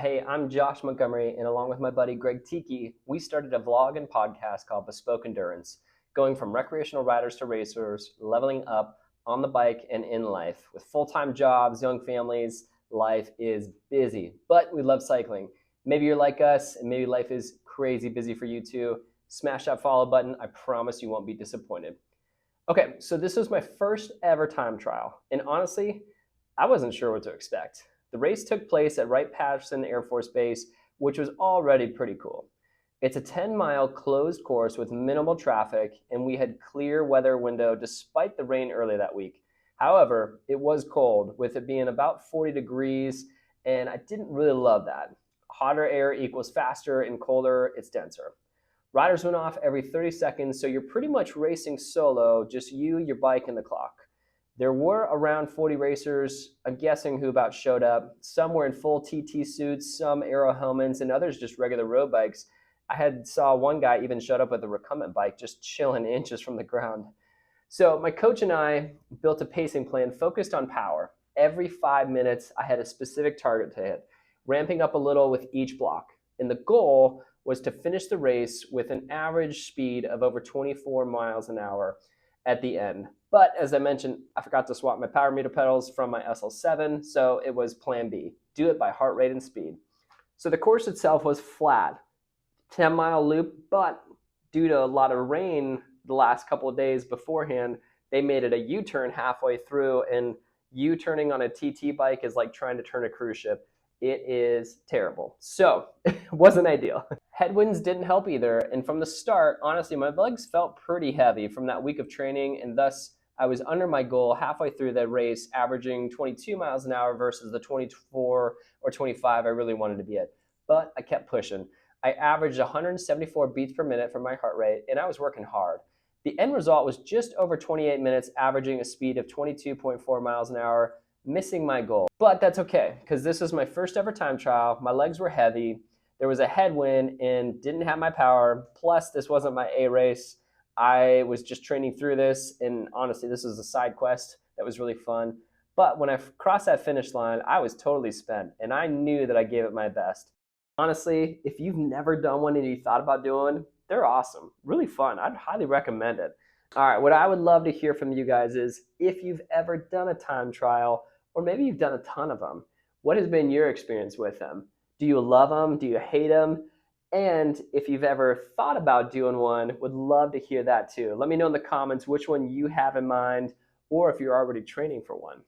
Hey, I'm Josh Montgomery, and along with my buddy Greg Tiki, we started a vlog and podcast called Bespoke Endurance, going from recreational riders to racers, leveling up on the bike and in life. With full-time jobs, young families, life is busy, but we love cycling. Maybe you're like us, and maybe life is crazy busy for you too. Smash that follow button. I promise you won't be disappointed. Okay, so this was my first ever time trial, and honestly, I wasn't sure what to expect. The race took place at Wright-Patt Air Force Base, which was already pretty cool. It's a 10-mile closed course with minimal traffic, and we had clear weather window despite the rain early that week. However, it was cold, with it being about 40 degrees, and I didn't really love that. Hotter air equals faster, and colder, it's denser. Riders went off every 30 seconds, so you're pretty much racing solo, just you, your bike, and the clock. There were around 40 racers, I'm guessing, who about showed up. Some were in full TT suits, some aero helmets, and others just regular road bikes. I saw one guy even showed up with a recumbent bike, just chilling inches from the ground. So my coach and I built a pacing plan focused on power. Every 5 minutes, I had a specific target to hit, ramping up a little with each block. And the goal was to finish the race with an average speed of over 24 miles an hour at the end. But as I mentioned, I forgot to swap my power meter pedals from my SL7, so it was plan B. Do it by heart rate and speed. So the course itself was flat, 10-mile loop, but due to a lot of rain the last couple of days beforehand, they made it a U-turn halfway through, and U-turning on a TT bike is like trying to turn a cruise ship. It is terrible. So it wasn't ideal. Headwinds didn't help either. And from the start, honestly, my legs felt pretty heavy from that week of training. And thus I was under my goal halfway through the race, averaging 22 miles an hour versus the 24 or 25 I really wanted to be at. But I kept pushing. I averaged 174 beats per minute for my heart rate, and I was working hard. The end result was just over 28 minutes, averaging a speed of 22.4 miles an hour, missing my goal. But that's okay, because this was my first ever time trial. My legs were heavy. There was a headwind and didn't have my power. Plus, this wasn't my A race. I was just training through this, and honestly, this was a side quest that was really fun. But when I crossed that finish line, I was totally spent, and I knew that I gave it my best. Honestly, if you've never done one and you thought about doing, they're awesome. Really fun. I'd highly recommend it. All right, what I would love to hear from you guys is if you've ever done a time trial, or maybe you've done a ton of them, what has been your experience with them? Do you love them? Do you hate them? And if you've ever thought about doing one, would love to hear that too. Let me know in the comments which one you have in mind, or if you're already training for one.